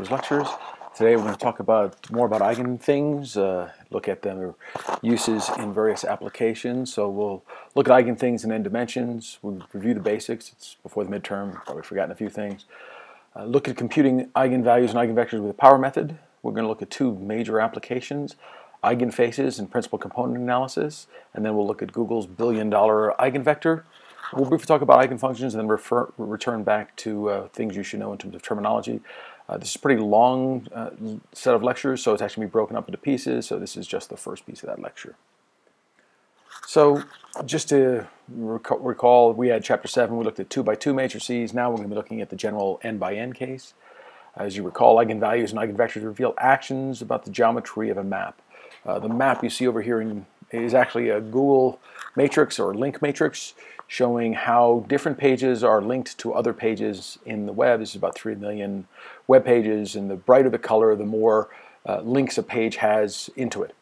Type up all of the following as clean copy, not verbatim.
those lectures. Today we're going to talk more about Eigenthings, look at their uses in various applications. So we'll look at Eigenthings in n dimensions, we'll review the basics, it's before the midterm, probably forgotten a few things. Look at computing eigenvalues and eigenvectors with the power method. We're going to look at two major applications, eigenfaces and principal component analysis, and then we'll look at Google's billion-dollar eigenvector. We'll briefly talk about eigenfunctions and then return back to things you should know in terms of terminology. This is a pretty long set of lectures, so it's actually going to be broken up into pieces, so this is just the first piece of that lecture. So just to recall, we had Chapter 7, we looked at 2x2 matrices. Now we're going to be looking at the general n×n case. As you recall, eigenvalues and eigenvectors reveal actions about the geometry of a map. The map you see over here is actually a Google matrix or link matrix showing how different pages are linked to other pages in the web. This is about 3 million web pages, and the brighter the color, the more links a page has into it.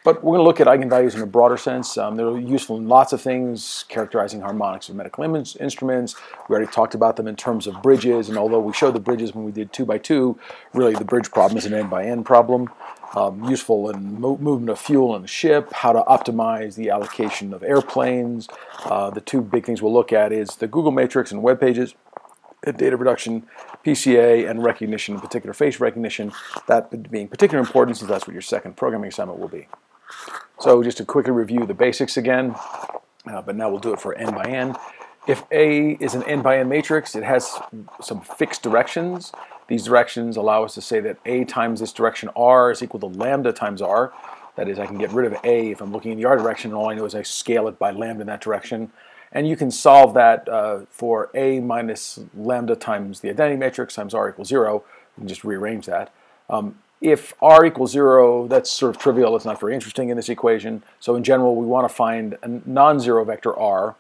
But we're going to look at eigenvalues in a broader sense. They're useful in lots of things, characterizing harmonics of medical instruments. We already talked about them in terms of bridges, and although we showed the bridges when we did 2x2, really the bridge problem is an n×n problem. Useful in movement of fuel in a ship, how to optimize the allocation of airplanes. The two big things we'll look at is the Google matrix and web pages, data reduction, PCA, and recognition, in particular face recognition, that being particularly important since that's what your second programming assignment will be. So just to quickly review the basics again, but now we'll do it for n×n. If A is an n×n matrix, it has some fixed directions. These directions allow us to say that A times this direction R is equal to lambda times R. That is, I can get rid of A if I'm looking in the R direction, and all I know is I scale it by lambda in that direction. And you can solve that for A minus lambda times the identity matrix times R equals 0. You can just rearrange that. If R equals 0, that's sort of trivial. It's not very interesting in this equation. So in general, we want to find a non-zero vector R.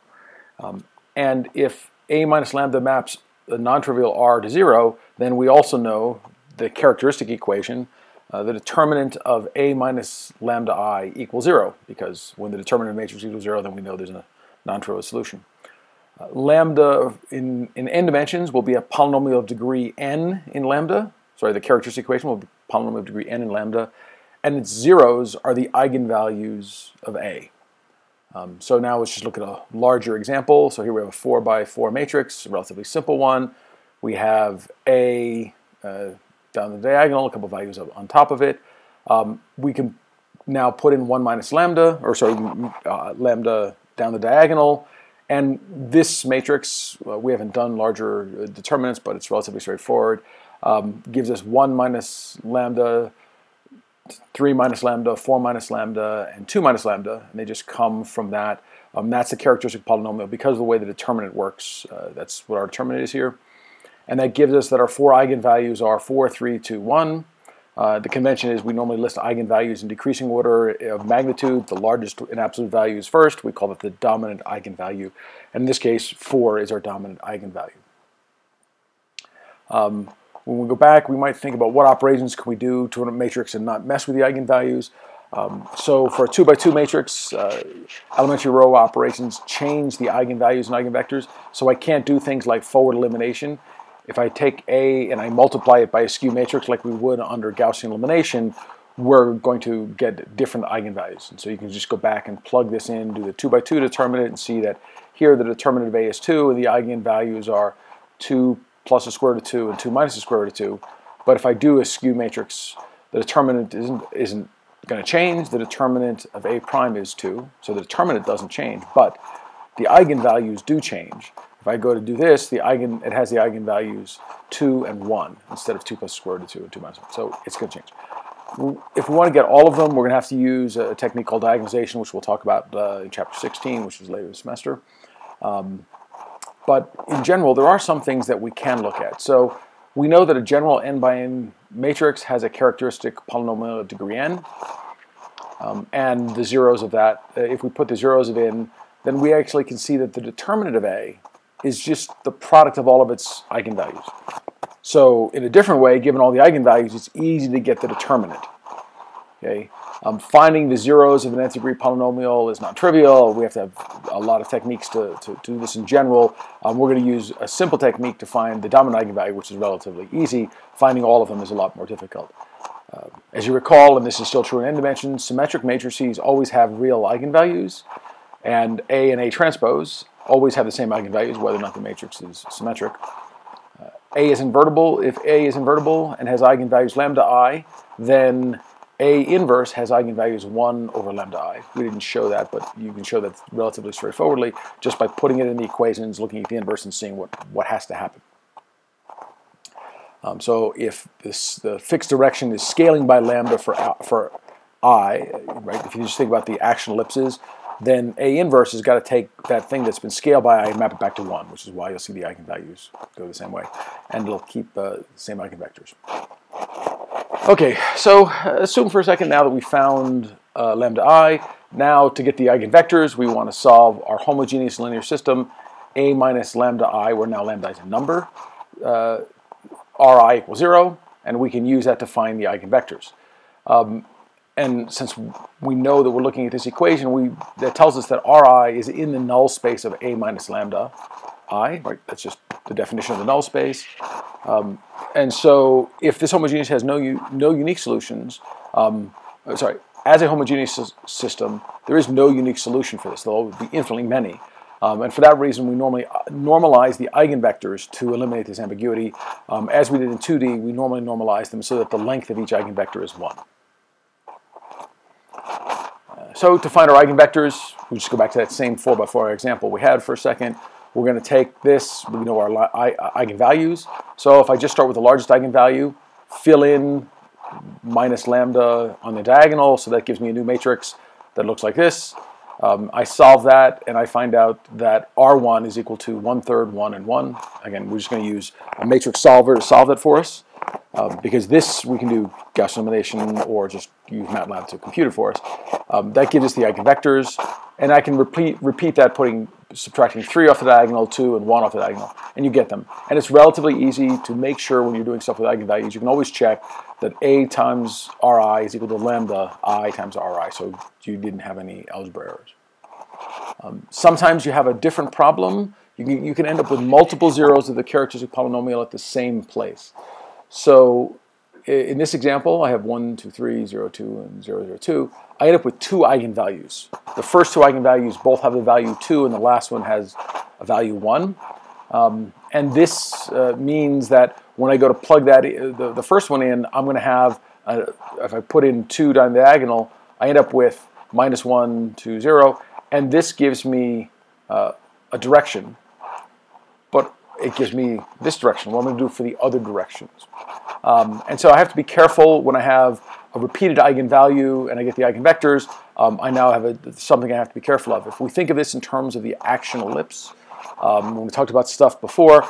And if A minus lambda maps the non-trivial R to 0, then we also know the characteristic equation, the determinant of A minus lambda I equals 0, because when the determinant of matrix equals 0, then we know there's a non-trivial solution. Lambda in n dimensions will be a polynomial of degree n in lambda. Sorry, the characteristic equation will be a polynomial of degree n in lambda, and its zeros are the eigenvalues of A. So now let's just look at a larger example. So here we have a 4x4 matrix, a relatively simple one. We have A down the diagonal, a couple of values on top of it. We can now put in 1 minus lambda, or sorry, lambda down the diagonal. And this matrix, we haven't done larger determinants, but it's relatively straightforward, gives us 1 minus lambda, 3 minus lambda, 4 minus lambda, and 2 minus lambda, and they just come from that. That's the characteristic polynomial because of the way the determinant works. That's what our determinant is here. And that gives us that our 4 eigenvalues are 4, 3, 2, 1. The convention is we normally list eigenvalues in decreasing order of magnitude. The largest in absolute value is first. We call it the dominant eigenvalue. And in this case, 4 is our dominant eigenvalue. When we go back, we might think about what operations can we do to a matrix and not mess with the eigenvalues. So for a 2x2 matrix, elementary row operations change the eigenvalues and eigenvectors. So I can't do things like forward elimination. If I take A and I multiply it by a skew matrix like we would under Gaussian elimination, we're going to get different eigenvalues. And so you can just go back and plug this in, do the 2x2 determinant, and see that here the determinant of A is 2, and the eigenvalues are 2 plus the square root of 2 and 2 minus the square root of 2. But if I do a skew matrix, the determinant isn't going to change. The determinant of A prime is 2, so the determinant doesn't change, but the eigenvalues do change. If I go to do this, it has the eigenvalues 2 and 1 instead of 2 plus the square root of 2 and 2 minus 1. So it's going to change. If we want to get all of them, we're going to have to use a technique called diagonalization, which we'll talk about in Chapter 16, which is later this semester. But in general, there are some things that we can look at. So we know that a general n×n matrix has a characteristic polynomial of degree n. And the zeros of that, if we put the zeros of in, then we actually can see that the determinant of A is just the product of all of its eigenvalues. So in a different way, given all the eigenvalues, it's easy to get the determinant. Okay, finding the zeros of an nth degree polynomial is not trivial. We have to have a lot of techniques to do this in general. We're going to use a simple technique to find the dominant eigenvalue, which is relatively easy. Finding all of them is a lot more difficult. As you recall, and this is still true in n dimensions, symmetric matrices always have real eigenvalues, and A and A transpose always have the same eigenvalues, whether or not the matrix is symmetric. A is invertible. If A is invertible and has eigenvalues lambda I, then A inverse has eigenvalues 1 over lambda I. We didn't show that, but you can show that relatively straightforwardly just by putting it in the equations, looking at the inverse, and seeing what has to happen. So if the fixed direction is scaling by lambda for I, right? If you just think about the action ellipses, then A inverse has got to take that thing that's been scaled by I and map it back to 1, which is why you'll see the eigenvalues go the same way. And it'll keep the same eigenvectors. Okay, so assume for a second now that we found lambda I. Now to get the eigenvectors, we want to solve our homogeneous linear system, A minus lambda I, where now lambda is a number. Ri equals 0, and we can use that to find the eigenvectors. And since we know that we're looking at this equation, that tells us that Ri is in the null space of A minus lambda I, right? That's just the definition of the null space. And so if this homogeneous has no unique solutions, as a homogeneous system, there is no unique solution for this. There'll be infinitely many. And for that reason, we normally normalize the eigenvectors to eliminate this ambiguity. As we did in 2D, we normally normalize them so that the length of each eigenvector is 1. So to find our eigenvectors, we just go back to that same 4x4 example we had for a second. We're going to take this, we know our eigenvalues. So if I just start with the largest eigenvalue, fill in minus lambda on the diagonal, so that gives me a new matrix that looks like this. I solve that, and I find out that R1 is equal to 1/3, 1, and 1. Again, we're just going to use a matrix solver to solve that for us. Because this, we can do Gaussian elimination or just use MATLAB to compute it for us. That gives us the eigenvectors, and I can repeat that, subtracting 3 off the diagonal, 2 and 1 off the diagonal, and you get them. And it's relatively easy to make sure when you're doing stuff with eigenvalues, you can always check that A times Ri is equal to lambda I times Ri, so you didn't have any algebra errors. Sometimes you have a different problem. You can end up with multiple zeros of the characteristic polynomial at the same place. So in this example, I have 1, 2, 3, 0, 2, and 0, 0, 2. I end up with 2 eigenvalues. The first 2 eigenvalues both have the value 2, and the last one has a value 1. And this means that when I go to plug that the first one in, I'm going to have, if I put in 2 down the diagonal, I end up with -1, 2, 0. And this gives me a direction. But it gives me this direction, what I'm going to do for the other directions. And so I have to be careful when I have a repeated eigenvalue and I get the eigenvectors. I now have something I have to be careful of. If we think of this in terms of the action ellipse, when we talked about stuff before,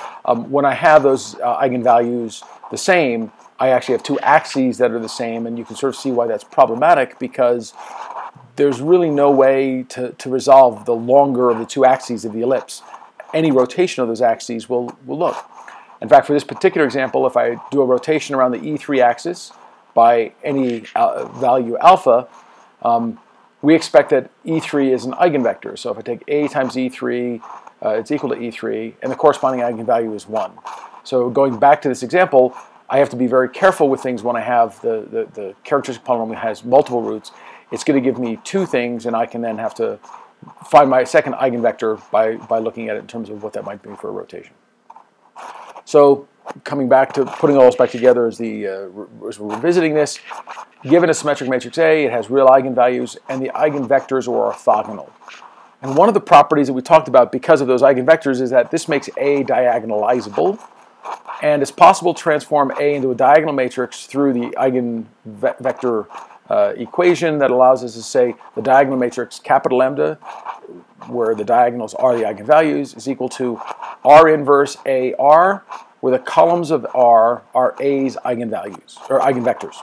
when I have those eigenvalues the same, I actually have 2 axes that are the same, and you can sort of see why that's problematic, because there's really no way to resolve the longer of the 2 axes of the ellipse. Any rotation of those axes will look. In fact, for this particular example, if I do a rotation around the E3 axis by any value alpha, we expect that E3 is an eigenvector. So if I take A times E3, it's equal to E3, and the corresponding eigenvalue is 1. So going back to this example, I have to be very careful with things when I have the characteristic polynomial has multiple roots. It's going to give me 2 things, and I can then have to find my second eigenvector by looking at it in terms of what that might be for a rotation. So coming back to putting all this back together as we're revisiting this, given a symmetric matrix A, it has real eigenvalues, and the eigenvectors are orthogonal. And one of the properties that we talked about because of those eigenvectors is that this makes A diagonalizable, and it's possible to transform A into a diagonal matrix through the eigenvector equation that allows us to say the diagonal matrix capital lambda, where the diagonals are the eigenvalues, is equal to R inverse AR, where the columns of R are A's eigenvalues, or eigenvectors.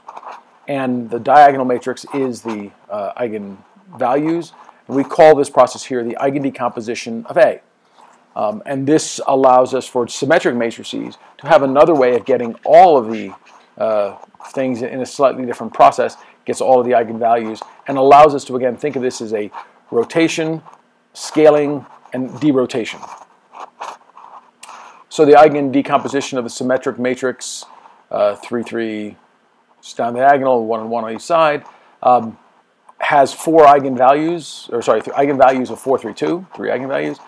And the diagonal matrix is the eigenvalues. And we call this process here the eigendecomposition of A. And this allows us for symmetric matrices to have another way of getting all of the things in a slightly different process, gets all of the eigenvalues, and allows us to, again, think of this as a rotation, scaling, and derotation. So the eigen decomposition of the symmetric matrix, 3, 3, just down the diagonal, 1 and 1 on each side, has eigenvalues of 4, 3, 2, 3 eigenvalues.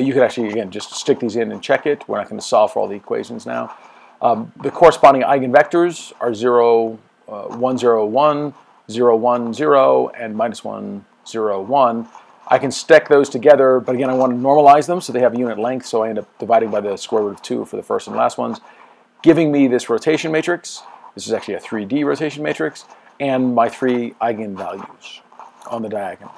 You could actually, again, just stick these in and check it. We're not going to solve for all the equations now. The corresponding eigenvectors are 0, 1, 0, 1, 0, 1, 0, and minus 1, 0, 1. I can stack those together, but again, I want to normalize them so they have unit length, so I end up dividing by the square root of 2 for the first and last ones, giving me this rotation matrix. This is actually a 3D rotation matrix, and my 3 eigenvalues on the diagonal.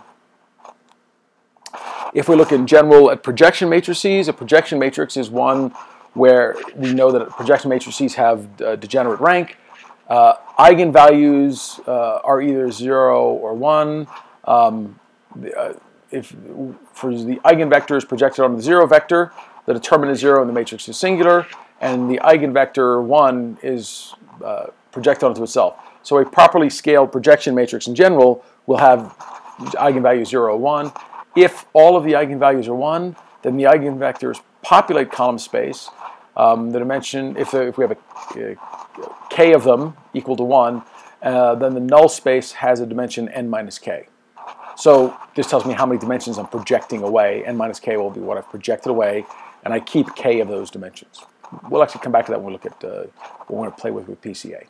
If we look in general at projection matrices, a projection matrix is one where we know that projection matrices have degenerate rank. Eigenvalues are either 0 or 1. For the eigenvectors projected on the 0 vector, the determinant is 0 and the matrix is singular, and the eigenvector 1 is projected onto itself. So a properly scaled projection matrix in general will have eigenvalues 0 or 1. If all of the eigenvalues are 1, then the eigenvectors populate column space. The dimension, if we have a k of them equal to 1, then the null space has a dimension n minus k. So this tells me how many dimensions I'm projecting away. N minus k will be what I've projected away, and I keep k of those dimensions. We'll actually come back to that when we look at what we want to play with PCA.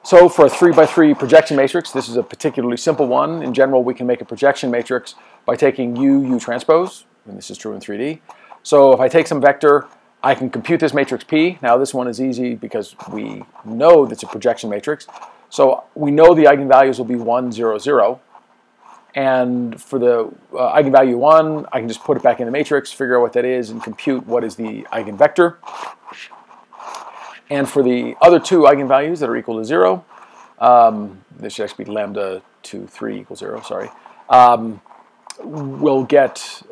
So for a 3 by 3 projection matrix, this is a particularly simple one. In general, we can make a projection matrix by taking U transpose, and this is true in 3D. So if I take some vector, I can compute this matrix P. Now this one is easy because we know that's a projection matrix. So we know the eigenvalues will be 1, 0, 0. And for the eigenvalue 1, I can just put it back in the matrix, figure out what that is, and compute what is the eigenvector. And for the other 2 eigenvalues that are equal to 0, this should actually be lambda 2, 3 equals 0, sorry, we'll get,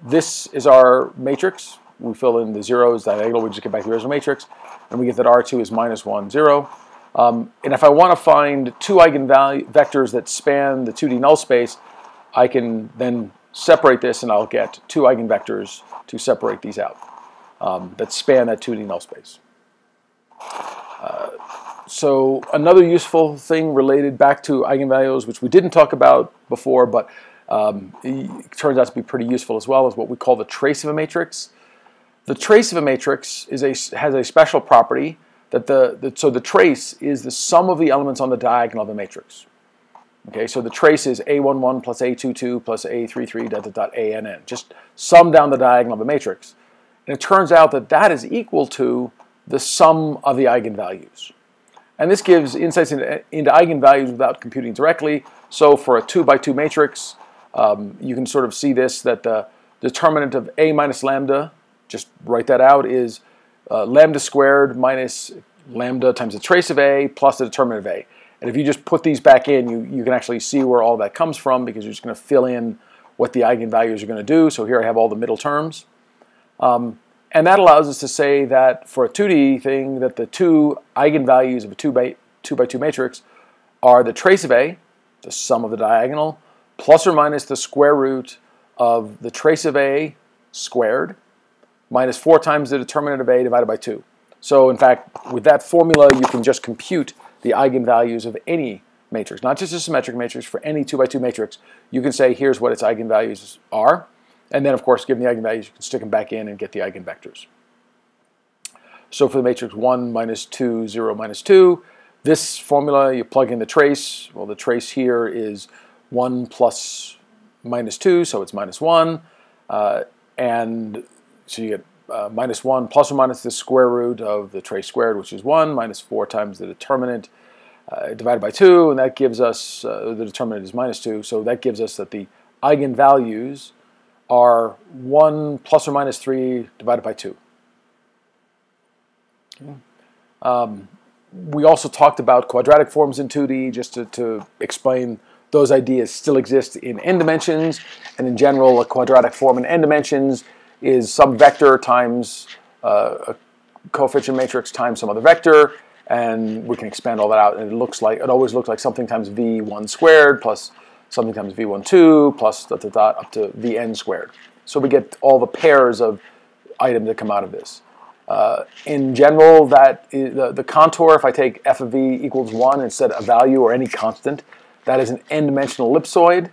this is our matrix. We fill in the zeros diagonal, we just get back to the original matrix, and we get that R2 is minus 1, 0. And if I want to find 2 eigenvectors that span the 2D null space, I can then separate this and I'll get 2 eigenvectors to separate these out that span that 2D null space. So another useful thing related back to eigenvalues, which we didn't talk about before, but it turns out to be pretty useful as well, is what we call the trace of a matrix. The trace of a matrix has a special property that so the trace is the sum of the elements on the diagonal of a matrix. Okay, so the trace is A11 plus A22 plus A33 dot dot dot ANN. Just sum down the diagonal of a matrix. And it turns out that that is equal to the sum of the eigenvalues. And this gives insights into eigenvalues without computing directly. So for a 2 by 2 matrix, you can sort of see this, that the determinant of A minus lambda, just write that out, is lambda squared minus lambda times the trace of A plus the determinant of A. And if you just put these back in, you can actually see where all that comes from, because you're just going to fill in what the eigenvalues are going to do. So here I have all the middle terms. And that allows us to say that for a 2D thing, that the 2 eigenvalues of a 2 by 2 matrix are the trace of A, the sum of the diagonal, plus or minus the square root of the trace of A squared, minus 4 times the determinant of A divided by 2. So in fact, with that formula, you can just compute the eigenvalues of any matrix, not just a symmetric matrix. For any 2 by 2 matrix, you can say here's what its eigenvalues are. And then, of course, given the eigenvalues, you can stick them back in and get the eigenvectors. So for the matrix 1 minus 2, 0 minus 2, this formula, you plug in the trace. Well, the trace here is 1 plus minus 2, so it's minus 1. And so you get minus 1 plus or minus the square root of the trace squared, which is 1, minus 4 times the determinant divided by 2, and that gives us, the determinant is minus 2, so that gives us that the eigenvalues are 1 plus or minus 3 divided by 2. Okay. We also talked about quadratic forms in 2D, just to explain those ideas still exist in n dimensions, and in general a quadratic form in n dimensions is some vector times a coefficient matrix times some other vector, and we can expand all that out, and it always looks like something times v1 squared plus something times v1 2 plus dot dot dot up to vn squared. So we get all the pairs of items that come out of this. In general, that is, the contour, if I take f of v equals 1 and set a value or any constant, that is an n-dimensional ellipsoid.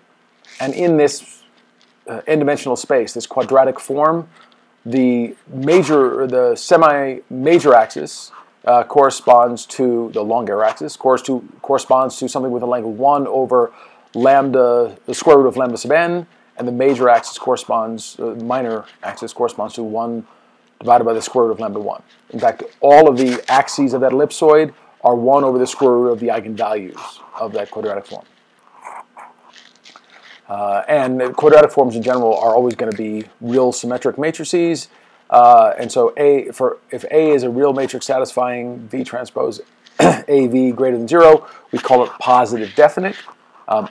And in this n-dimensional space, this quadratic form, the semi-major axis corresponds to the long arrow axis, corresponds to something with a length of 1 over lambda, the square root of lambda sub n, and the major axis corresponds, minor axis corresponds to 1 divided by the square root of lambda 1. In fact, all of the axes of that ellipsoid are 1 over the square root of the eigenvalues of that quadratic form. And quadratic forms in general are always going to be real symmetric matrices. And so if A is a real matrix satisfying V transpose AV greater than 0, we call it positive definite.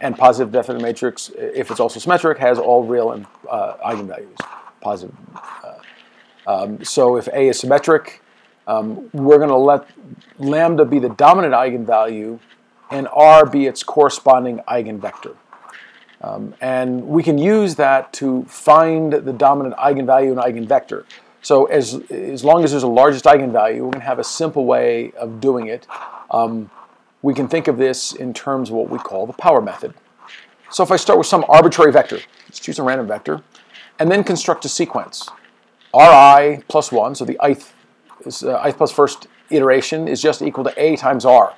And positive definite matrix, if it's also symmetric, has all real and eigenvalues. Positive. So if A is symmetric, we're going to let lambda be the dominant eigenvalue and R be its corresponding eigenvector. And we can use that to find the dominant eigenvalue and eigenvector. So as long as there's a largest eigenvalue, we're going to have a simple way of doing it. We can think of this in terms of what we call the power method. So if I start with some arbitrary vector, let's choose a random vector, and then construct a sequence. Ri plus 1, so the ith plus first iteration is just equal to A times R.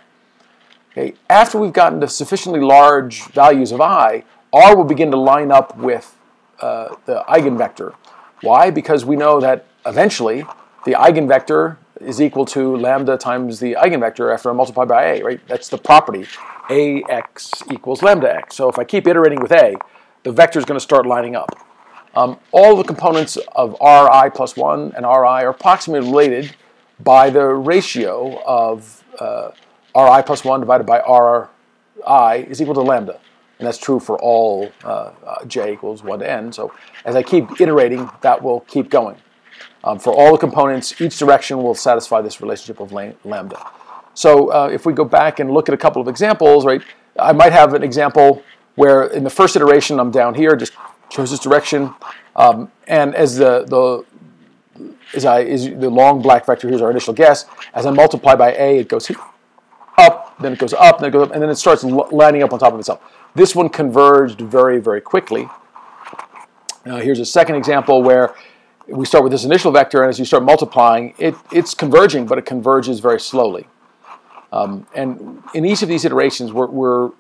Okay, after we've gotten to sufficiently large values of I, R will begin to line up with the eigenvector. Why? Because we know that eventually the eigenvector is equal to lambda times the eigenvector after I multiply by A, right? That's the property. AX equals lambda x. So if I keep iterating with A, the vector is going to start lining up. All the components of Ri plus 1 and Ri are approximately related by the ratio of Ri plus 1 divided by Ri is equal to lambda. And that's true for all j equals 1 to n. So as I keep iterating, that will keep going. For all the components, each direction will satisfy this relationship of lambda. So if we go back and look at a couple of examples, right, I might have an example where in the first iteration I'm down here, just chose this direction, and as the long black vector, here's our initial guess, as I multiply by A, it goes up, then it goes up, then it goes up, and then it starts lining up on top of itself. This one converged very, very quickly. Here's a second example where we start with this initial vector, and as you start multiplying, it's converging, but it converges very slowly. And in each of these iterations, we're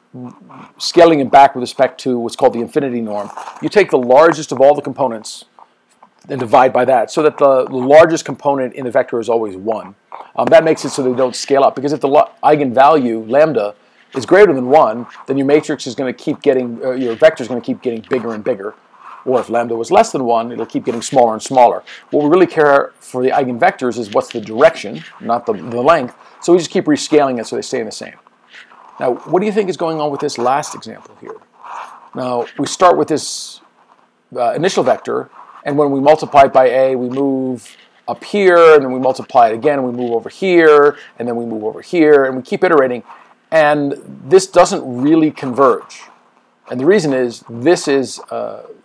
scaling it back with respect to what's called the infinity norm. You take the largest of all the components and divide by that, so that the largest component in the vector is always 1. That makes it so they don't scale up, because if the eigenvalue, lambda, is greater than 1, then your matrix is going to keep getting, your vector is going to keep getting bigger and bigger. Or if lambda was less than 1, it'll keep getting smaller and smaller. What we really care for the eigenvectors is what's the direction, not the length. So we just keep rescaling it so they stay the same. Now, what do you think is going on with this last example here? Now, we start with this initial vector, and when we multiply it by A, we move up here, and then we multiply it again, and we move over here, and then we move over here, and we keep iterating. And this doesn't really converge. And the reason is, this is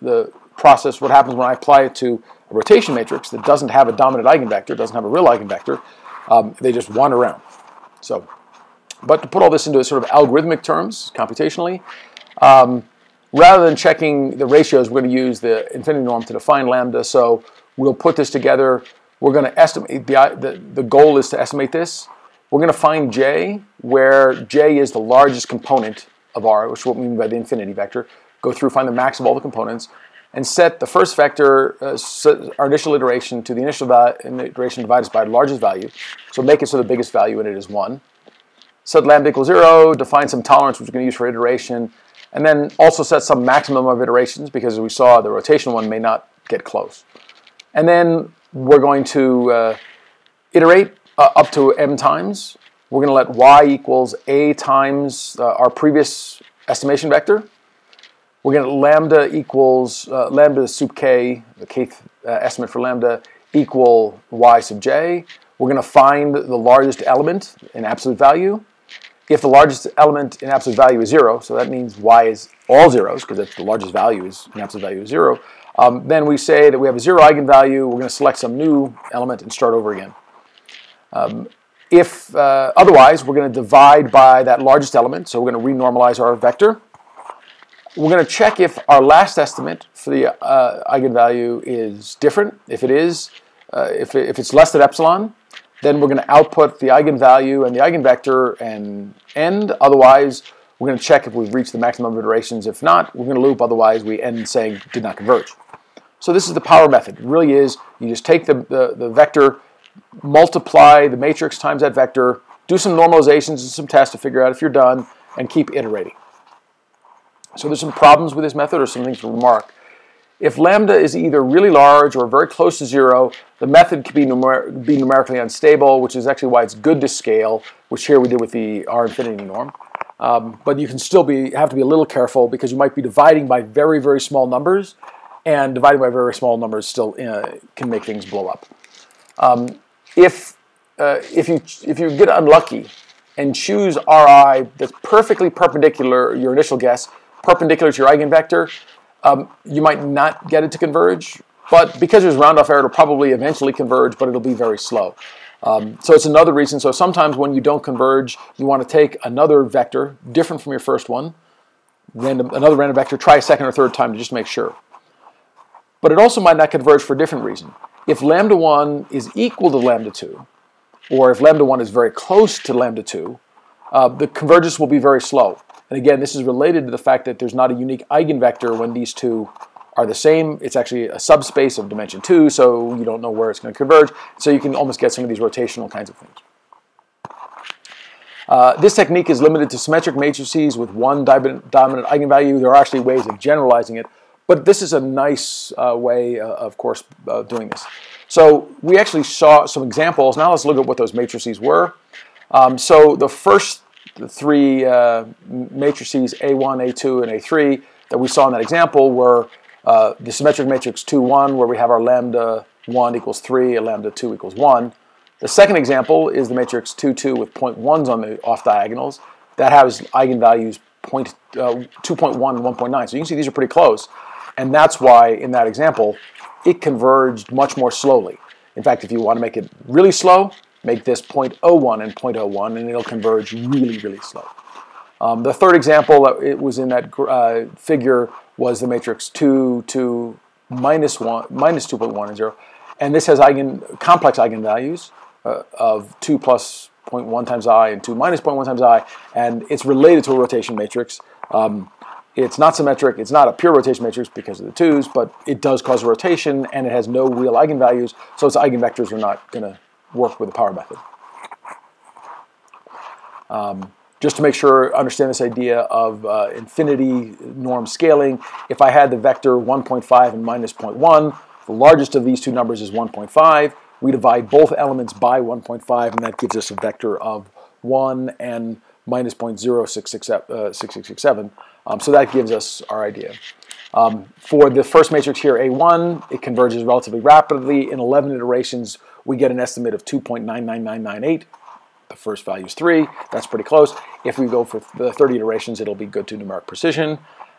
the process, what happens when I apply it to a rotation matrix that doesn't have a dominant eigenvector, doesn't have a real eigenvector. They just wander around. So, but to put all this into sort of algorithmic terms, computationally, rather than checking the ratios, we're going to use the infinity norm to define lambda. So we'll put this together. We're going to estimate, the goal is to estimate this. We're going to find J, where J is the largest component of R, which is what we mean by the infinity vector. Go through, find the max of all the components, and set the first vector, our initial iteration, to the initial iteration divided by the largest value. So make it so the biggest value in it is 1. Set lambda equals 0, define some tolerance, which we're going to use for iteration, and then also set some maximum of iterations, because as we saw, the rotation one may not get close. And then we're going to iterate up to m times. We're going to let y equals a times our previous estimation vector. We're going to lambda equals lambda sub k, the kth estimate for lambda, equal y sub j. we're going to find the largest element in absolute value. If the largest element in absolute value is 0, so that means y is all zeros, because if the largest value is in absolute value is 0, then we say that we have a 0 eigenvalue. We're going to select some new element and start over again. If otherwise, we're going to divide by that largest element, so we're going to renormalize our vector. We're going to check if our last estimate for the eigenvalue is different. If it is, if it's less than epsilon, then we're going to output the eigenvalue and the eigenvector and end. Otherwise, we're going to check if we've reached the maximum of iterations. If not, we're going to loop. Otherwise, we end saying did not converge. So this is the power method. It really is, you just take the vector, multiply the matrix times that vector, do some normalizations and some tests to figure out if you're done, and keep iterating. So there's some problems with this method or some things to remark. If lambda is either really large or very close to 0, the method can be numerically unstable, which is actually why it's good to scale, which here we did with the R infinity norm. But you can still have to be a little careful because you might be dividing by very, very small numbers, and dividing by very small numbers still can make things blow up. If you get unlucky and choose Ri that's perfectly perpendicular, your initial guess, perpendicular to your eigenvector, you might not get it to converge, but because there's round-off error, it'll probably eventually converge, but it'll be very slow. So it's another reason. So sometimes when you don't converge, you want to take another vector, different from your first one, another random vector, try a second or third time to just make sure. But it also might not converge for a different reason. If lambda 1 is equal to lambda 2, or if lambda 1 is very close to lambda 2, the convergence will be very slow. And again, this is related to the fact that there's not a unique eigenvector when these two are the same. It's actually a subspace of dimension 2, so you don't know where it's going to converge. So you can almost get some of these rotational kinds of things. This technique is limited to symmetric matrices with one dominant eigenvalue. There are actually ways of generalizing it, but this is a nice way, of course, of doing this. So we actually saw some examples. Now let's look at what those matrices were. So the first three matrices, A1, A2, and A3, that we saw in that example were the symmetric matrix 2, 1, where we have our lambda 1 equals 3 and lambda 2 equals 1. The second example is the matrix 2, 2 with 0.1s on the off diagonals. That has eigenvalues 2.1 and 1.9. So you can see these are pretty close. And that's why, in that example, it converged much more slowly. In fact, if you want to make it really slow, make this 0.01 and 0.01, and it'll converge really, really slow. The third example that it was in that figure was the matrix 2, 2, minus 2.1 and 0. And this has complex eigenvalues of 2 plus 0.1 times I and 2 minus 0.1 times I, and it's related to a rotation matrix. It's not symmetric, it's not a pure rotation matrix because of the 2's, but it does cause a rotation, and it has no real eigenvalues, so its eigenvectors are not going to work with the power method. Just to make sure, understand this idea of infinity norm scaling, if I had the vector 1.5 and minus 0.1, the largest of these two numbers is 1.5. We divide both elements by 1.5, and that gives us a vector of 1 and minus 0.0667. So that gives us our idea. For the first matrix here, A1, it converges relatively rapidly. In 11 iterations, we get an estimate of 2.99998. The first value is 3. That's pretty close. If we go for the 30 iterations, it'll be good to numeric precision.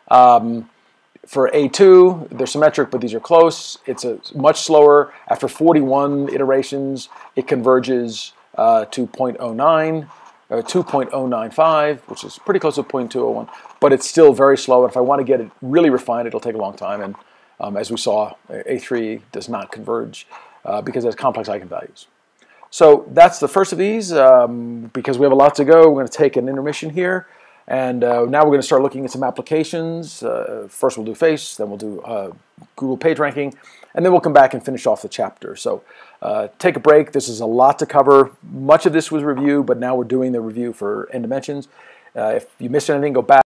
For A2, they're symmetric, but these are close. It's much slower. After 41 iterations, it converges to 0.09, 2.095, which is pretty close to 0.201, but it's still very slow. And if I want to get it really refined, it'll take a long time. And as we saw, A3 does not converge because it has complex eigenvalues. So that's the first of these. Because we have a lot to go, we're going to take an intermission here. And now we're going to start looking at some applications. First we'll do face, then we'll do Google PageRanking, and then we'll come back and finish off the chapter. So take a break. This is a lot to cover. Much of this was review, but now we're doing the review for n dimensions. If you missed anything, go back.